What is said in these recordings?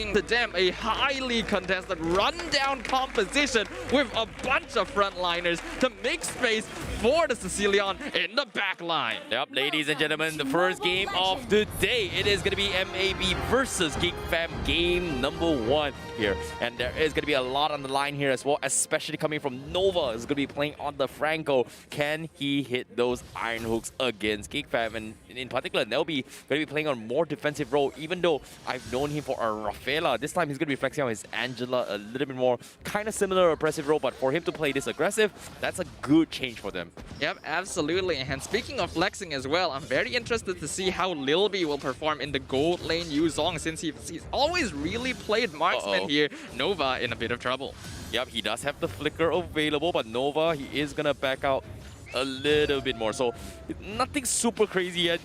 To them, a highly contested rundown composition with a bunch of frontliners to make space for the Sicilian in the back line. Yep, ladies and gentlemen, the first game of the day. It is going to be MAB versus Geek Fam game number 1 here. And there is going to be a lot on the line here as well, especially coming from Nova. Is going to be playing on the Franco. Can he hit those iron hooks against Geek Fam? And in particular, they'll be going to be playing on more defensive role, even though I've known him for a Rafaela. This time he's going to be flexing on his Angela a little bit more, kind of similar oppressive role, but for him to play this aggressive, that's a good change for them. Yep, absolutely. And speaking of flexing as well, I'm very interested to see how Lil B will perform in the gold lane Yuzong, since he's always really played marksman here. Nova in a bit of trouble. Yep, he does have the flicker available, but Nova, he is going to back out a little bit more. So nothing super crazy yet.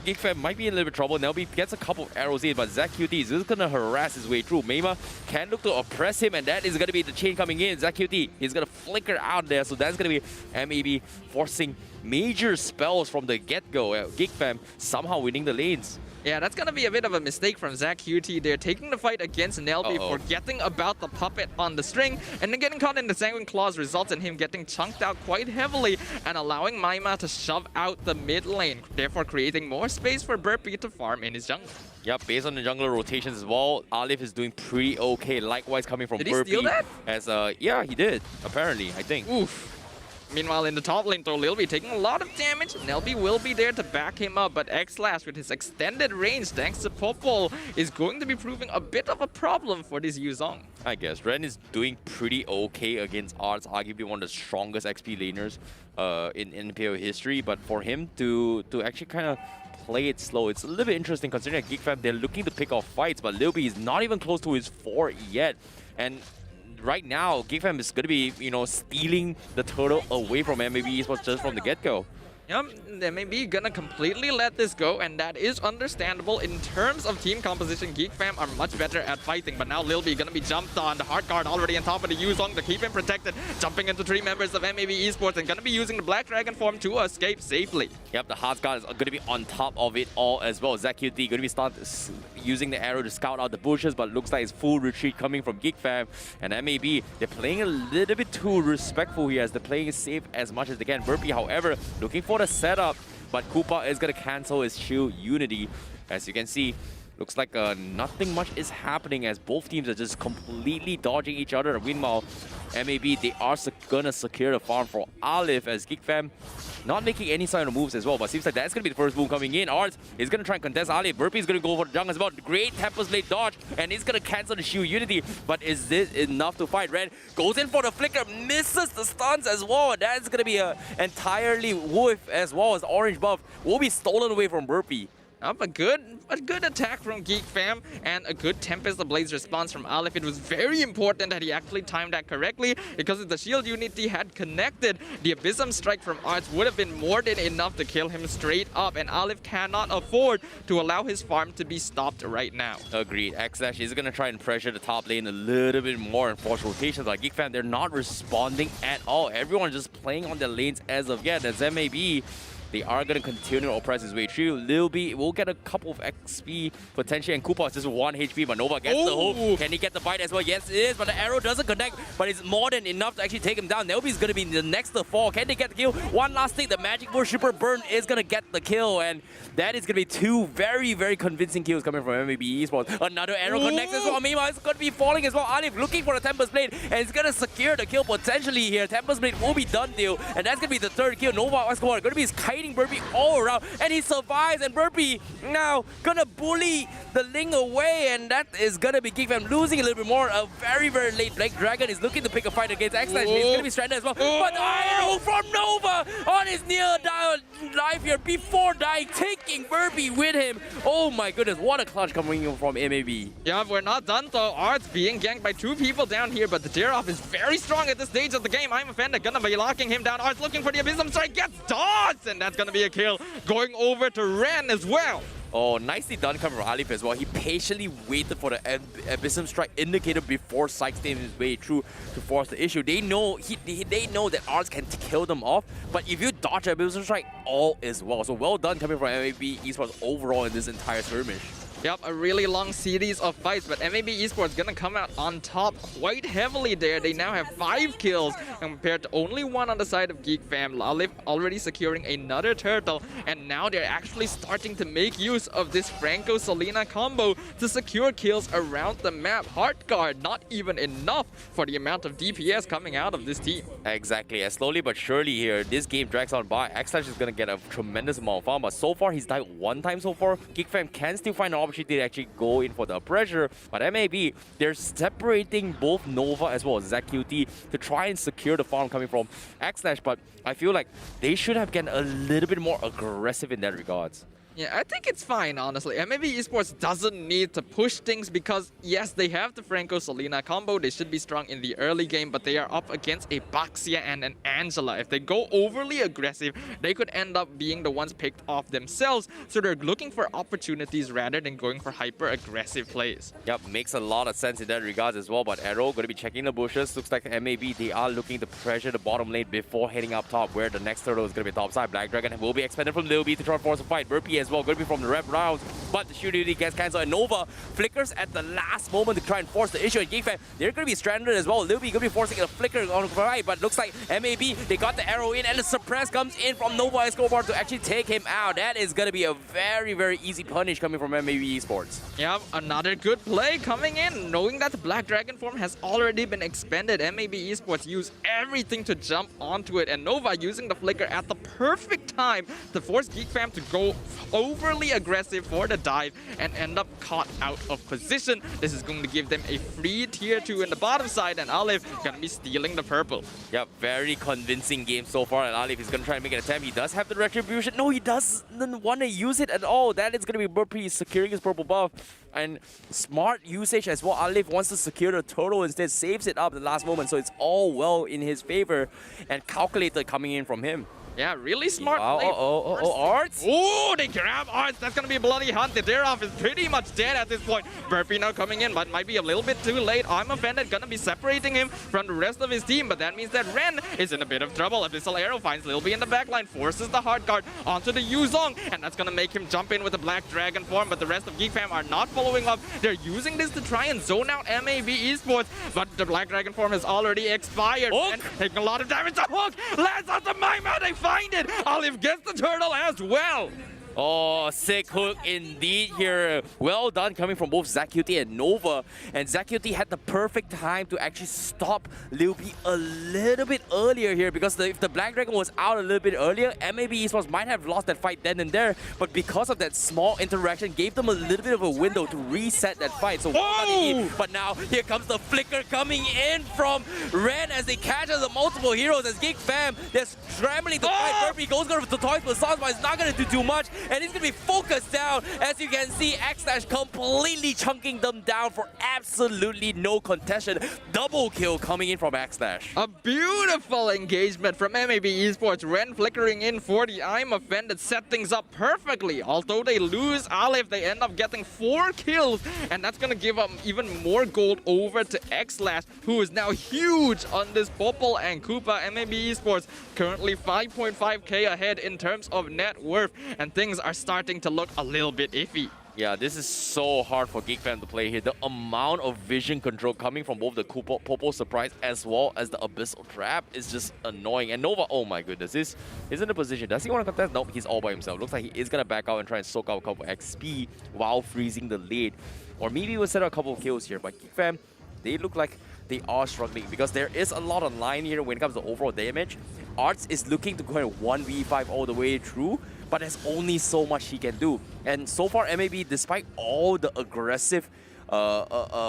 Geek Fam might be in a little bit of trouble. Nelby gets a couple of arrows in, but Zach QT is just going to harass his way through. Meima can look to oppress him, and that is going to be the chain coming in. Zach QT, he's going to flicker out there, so that's going to be MAB forcing major spells from the get-go. Geek Fam somehow winning the lanes. Yeah, that's going to be a bit of a mistake from Zach QT. They're taking the fight against Nelby, forgetting about the puppet on the string, and then getting caught in the Sanguine Claws results in him getting chunked out quite heavily and allowing Meima to shove out the mid lane, therefore creating more space for Burpee to farm in his jungle. Yep, based on the jungler rotations as well, Alif is doing pretty okay. Likewise, coming from Burpee. Did he steal that? As, yeah, he did, apparently, I think. Oof. Meanwhile, in the top lane, though, Lil B taking a lot of damage. Nelby will be there to back him up, but X-Slash with his extended range, thanks to Popol, is going to be proving a bit of a problem for this Yuzong. I guess. Ren is doing pretty okay against Arts, arguably one of the strongest XP laners in Mpl history, but for him to actually kind of play it slow, it's a little bit interesting considering that Geek Fam, they're looking to pick off fights, but Lil B is not even close to his 4 yet. And right now, Geek Fam is going to be, you know, stealing the turtle away from MAB Esports just from the get-go. Yep, they may be gonna completely let this go, and that is understandable. In terms of team composition, Geek Fam are much better at fighting, but now Lil B gonna be jumped on. The hard guard already on top of the Yuzong to keep him protected, jumping into 3 members of MAB Esports and gonna be using the Black Dragon form to escape safely. Yep, the hard guard is gonna be on top of it all as well. Zach QT gonna be using the arrow to scout out the bushes, but looks like it's full retreat coming from Geek Fam. And MAB, they're playing a little bit too respectful here as they're playing it safe as much as they can. Burpee, however, looking for the setup, but Koopa is going to cancel his shield unity. As you can see, looks like nothing much is happening as both teams are just completely dodging each other. Meanwhile, MAB, they are going to secure the farm for Alif as Geek Fam not making any sign of moves as well, but seems like that's going to be the first boom coming in. Arts is going to try and contest Alif. Burpee is going to go for the jungle as well. Great Tempest Blade dodge, and he's going to cancel the shield unity, but is this enough to fight? Red goes in for the flicker, misses the stuns as well. That's going to be an entirely whiff as well as orange buff will be stolen away from Burpee. A good attack from Geek Fam and a good Tempest the Blaze response from Alif. It was very important that he actually timed that correctly, because if the shield unity had connected, the Abysm Strike from Arts would have been more than enough to kill him straight up, and Alif cannot afford to allow his farm to be stopped right now. Agreed. X-Slash is going to try and pressure the top lane a little bit more and force rotations. Like Geek Fam, they're not responding at all. Everyone's just playing on their lanes as of yet. As MAB, they are going to continue to oppress his way through. Lil B will get a couple of XP potentially, and Koopa is just 1 HP, but Nova gets the hook. Can he get the bite as well? Yes, it is, but the arrow doesn't connect, but it's more than enough to actually take him down. Nelby is going to be the next to fall. Can they get the kill? One last thing, the Magic Worshipper Burn is going to get the kill, and that is going to be 2 very, very convincing kills coming from MAB Esports. Another arrow connects as well. Meanwhile, it's going to be falling as well. Alif looking for the Tempest Blade, and it's going to secure the kill potentially here. Tempest Blade will be done deal, and that's going to be the 3rd kill. Nova Escobar going to be kiting Burpee all around, and he survives, and Burpee now gonna bully the Ling away, and that is gonna be Geek Fam losing a little bit more. A very, very late Black Dragon is looking to pick a fight against X-Slash. He's gonna be stranded as well. But arrow from Nova on his near life here before dying, taking Burpee with him. Oh my goodness, what a clutch coming from MAB. Yeah, we're not done though. Arts being ganked by 2 people down here, but the tear-off is very strong at this stage of the game. I'm offended, gonna be locking him down. Arts looking for the Abysm Strike, gets dodged, and that's gonna be a kill. Going over to Ren as well. Oh, nicely done coming from Alif as well. He patiently waited for the Abysm Strike indicator before sidestepping his way through to force the issue. They know they know that Arts can kill them off, but if you dodge Abysm Strike, all is well. So well done coming from MAB Esports overall in this entire skirmish. Yep, a really long series of fights, but MAB Esports gonna come out on top quite heavily there. They now have 5 kills compared to only 1 on the side of Geek Fam. Lalif already securing another turtle, and now they're actually starting to make use of this Franco-Selena combo to secure kills around the map. Heart guard, not even enough for the amount of DPS coming out of this team. Exactly, as slowly but surely here, this game drags on by. Xlash is gonna get a tremendous amount of farm, but so far he's died 1 time so far. Geek Fam can still find an opportunity to actually go in for the pressure, but MAB, they're separating both Nova as well as ZQT to try and secure the farm coming from Xlash, but I feel like they should have gotten a little bit more aggressive in that regards. Yeah, I think it's fine, honestly. MAB Esports doesn't need to push things because, yes, they have the Franco-Selena combo. They should be strong in the early game, but they are up against a Baxia and an Angela. If they go overly aggressive, they could end up being the ones picked off themselves. So they're looking for opportunities rather than going for hyper-aggressive plays. Yep, makes a lot of sense in that regards as well, but Arrow going to be checking the bushes. Looks like MAB, they are looking to pressure the bottom lane before heading up top, where the next turtle is going to be top side. Black Dragon will be expended from Lil B to try and force a fight. Burpee as well, going to be from the rep rounds, but the shield duty gets cancelled, and Nova flickers at the last moment to try and force the issue. And Geek Fam, they're going to be stranded as well. Lil B going to be forcing a flicker on the right, but looks like MAB, they got the arrow in, and the suppress comes in from Nova Escobar to actually take him out. That is going to be a very, very easy punish coming from MAB Esports. Yep, another good play coming in, knowing that the Black Dragon form has already been expended. MAB Esports use everything to jump onto it, and Nova using the flicker at the perfect time to force Geek Fam to go overly aggressive for the dive and end up caught out of position. This is going to give them a free tier 2 in the bottom side, and Alif gonna be stealing the purple. Yep, very convincing game so far, and Alif is going to try and make an attempt. He does have the retribution. No, he doesn't want to use it at all. That is going to be Burpee securing his purple buff, and smart usage as well. Alif wants to secure the turtle, instead saves it up at the last moment, so it's all well in his favor, and calculated coming in from him. Yeah, really smart play. Arts? Oh, they grab Arts. That's going to be a bloody hunt. The Derov is pretty much dead at this point. Burpee now coming in, but might be a little bit too late. I'm offended, going to be separating him from the rest of his team, but that means that Ren is in a bit of trouble. Abyssal Arrow finds Lil B in the backline, forces the hard guard onto the Yuzong, and that's going to make him jump in with the Black Dragon form, but the rest of Geek Fam are not following up. They're using this to try and zone out MAB Esports, but the Black Dragon form has already expired. Hook. And taking a lot of damage. The hook lands on the mime, and they find it. Olive gets the turtle as well. Oh, sick hook indeed here. Well done coming from both ZQT and Nova. And ZQT had the perfect time to actually stop Lil B a little bit earlier here, because if the Black Dragon was out a little bit earlier, MAB Esports might have lost that fight then and there. But because of that small interaction, gave them a little bit of a window to reset that fight. So well done indeed. But now here comes the flicker coming in from Ren as they catch the multiple heroes as Geek Fam. They're scrambling to fight. Burpee goes for the toys for Sans, but it's not going to do too much. And he's going to be focused down. As you can see, Xlash completely chunking them down for absolutely no contention. Double kill coming in from Xlash. A beautiful engagement from MAB Esports. Ren flickering in for the I'm Offended, set things up perfectly. Although they lose Aleph, they end up getting 4 kills, and that's going to give them even more gold over to Xlash, who is now huge on this Popol and Koopa. MAB Esports currently 5.5k ahead in terms of net worth, and things are starting to look a little bit iffy. Yeah, this is so hard for Geek Fam to play here. The amount of vision control coming from both the Popo Surprise as well as the Abyssal Trap is just annoying. And Nova, oh my goodness, he's in a position. Does he want to contest? Nope, he's all by himself. Looks like he is going to back out and try and soak out a couple XP while freezing the lead. Or maybe we'll set out a couple of kills here. But Geek Fam, they look like they are struggling because there is a lot on line here when it comes to overall damage. Arts is looking to go and 1v5 all the way through, but there's only so much he can do. And so far, MAB, despite all the aggressive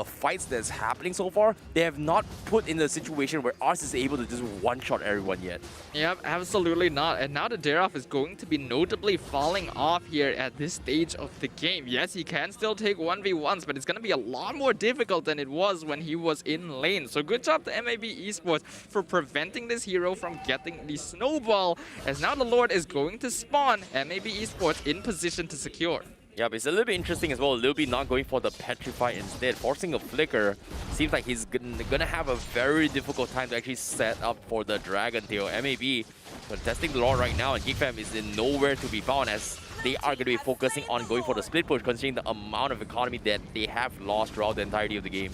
fights that's happening so far, they have not put in a situation where Arts is able to just one-shot everyone yet. Yep, absolutely not. And now the Derov is going to be notably falling off here at this stage of the game. Yes, he can still take 1v1s, but it's going to be a lot more difficult than it was when he was in lane. So good job to MAB Esports for preventing this hero from getting the snowball, as now the Lord is going to spawn. MAB Esports in position to secure. Yeah, but it's a little bit interesting as well. Lil B not going for the Petrify instead, forcing a flicker. Seems like he's gonna have a very difficult time to actually set up for the Dragon Tail. MAB contesting the Lord right now, and Geek Fam is in nowhere to be found as they are going to be focusing on going for the split push, considering the amount of economy that they have lost throughout the entirety of the game.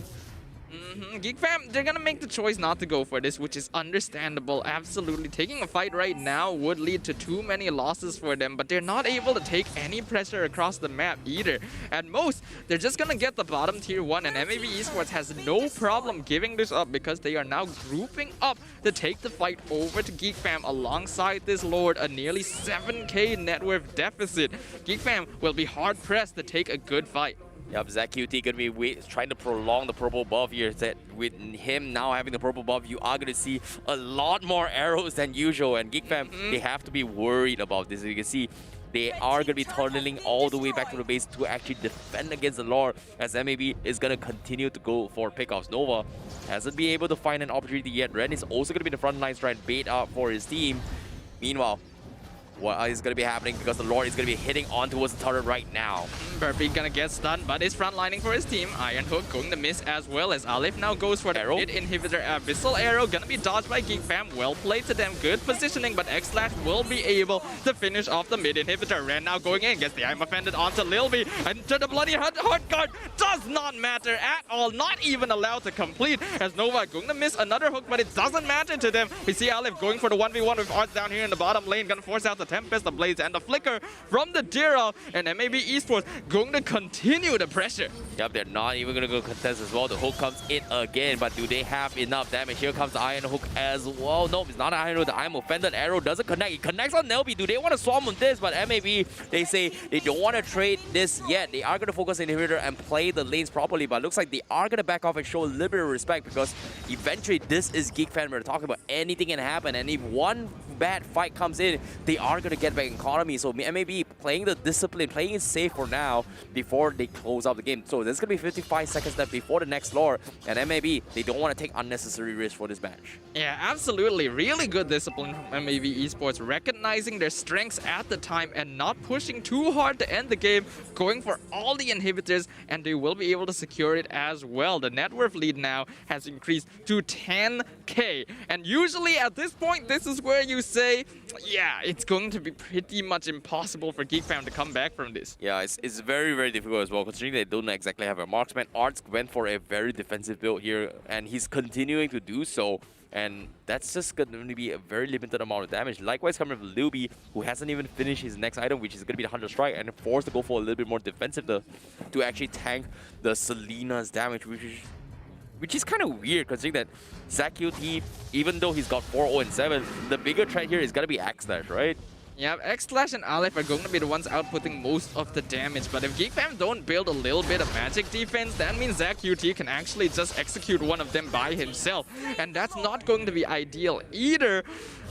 Geek fam, they're gonna make the choice not to go for this, which is understandable. Absolutely, taking a fight right now would lead to too many losses for them, but they're not able to take any pressure across the map either. At most, they're just gonna get the bottom tier 1, and Mab Esports has no problem giving this up because they are now grouping up to take the fight over to Geek fam alongside this Lord, a nearly 7k net worth deficit. Geek fam will be hard pressed to take a good fight. Yep, ZQT going to be trying to prolong the purple buff here. That with him now having the purple buff, you are going to see a lot more arrows than usual. And Geek fam, they have to be worried about this. You can see they are going to be tunneling all the way back to the base to actually defend against the Lord, as Mab is going to continue to go for pickoffs. Nova hasn't been able to find an opportunity yet. Ren is also going to be in the front lines trying to bait up for his team. Meanwhile, what is going to be happening, because the Lord is going to be hitting on towards the turret right now. Burpee gonna get stunned, but is frontlining for his team. Iron Hook going to miss as well, as Aleph now goes for the Arrow. mid inhibitor. Abyssal Arrow gonna be dodged by Geek fam. Well played to them, good positioning, but X-Slash will be able to finish off the mid inhibitor. Ren now going in, gets the I'm offended onto Lilby, and to the bloody hard guard. Does not matter at all, not even allowed to complete, as Nova going to miss another hook, but it doesn't matter to them. We see Aleph going for the 1v1 with Arts down here in the bottom lane, gonna force out the Tempest, the Blaze, and the Flicker from the Dira, and Mab Esports going to continue the pressure. Yep, they're not even going to go contest as well. The hook comes in again, but do they have enough damage? Here comes the Iron Hook as well. Nope, it's not an Iron Hook. The I'm offended arrow doesn't connect. It connects on Nelby. Do they want to swarm on this? But Mab, they say they don't want to trade this yet. They are going to focus on inhibitor and play the lanes properly, but looks like they are going to back off and show a little bit of respect, because eventually this is Geek fan. We're talking about anything can happen, and if one bad fight comes in, they are going to get back economy. So Mab playing the discipline, playing it safe for now before they close out the game. So there's going to be 55 seconds left before the next lore, and Mab, they don't want to take unnecessary risks for this match. Yeah, absolutely. Really good discipline from Mab Esports, recognizing their strengths at the time and not pushing too hard to end the game, going for all the inhibitors, and they will be able to secure it as well. The net worth lead now has increased to 10k, and usually at this point, this is where you say, yeah, it's going to be pretty much impossible for Geek fam to come back from this. Yeah, it's very, very difficult as well, considering they don't exactly have a marksman. Arts went for a very defensive build here, and he's continuing to do so. And that's just going to be a very limited amount of damage. Likewise, coming from Luby, who hasn't even finished his next item, which is going to be the 100 strike, and forced to go for a little bit more defensive to actually tank the Selena's damage, which is kind of weird, considering that ZQT, even though he's got 4-0 and 7, the bigger threat here is going to be X-Slash, right? Yeah, X-Slash and Aleph are going to be the ones outputting most of the damage, but if Geek fam don't build a little bit of magic defense, that means ZQT can actually just execute one of them by himself, and that's not going to be ideal either.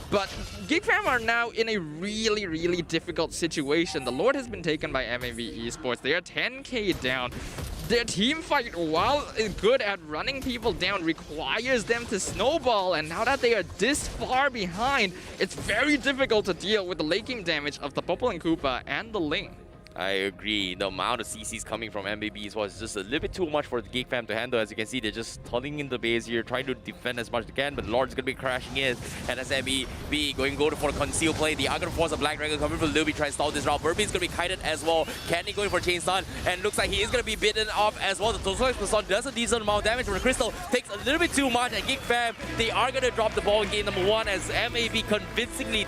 But Geek fam are now in a really, really difficult situation. The Lord has been taken by Mab Esports. They are 10k down. Their team fight, while good at running people down, requires them to snowball, and now that they are this far behind, it's very difficult to deal with the late game damage of the Popple and Koopa and the Ling. I agree. The amount of CCs coming from Mab was just a little bit too much for the Geek fam to handle. As you can see, they're just tunneling in the base here, trying to defend as much as they can, but Lord's going to be crashing in. And as Mab going to go for a conceal play, the are going to force a Black Dragon coming from Luby, trying to stall this route. Burpee's going to be kited as well. Candy going for Chain Stun, and looks like he is going to be bitten off as well. The Total Explosion does a decent amount of damage, but the Crystal takes a little bit too much, and Geek fam, they are going to drop the ball in game number 1 as Mab convincingly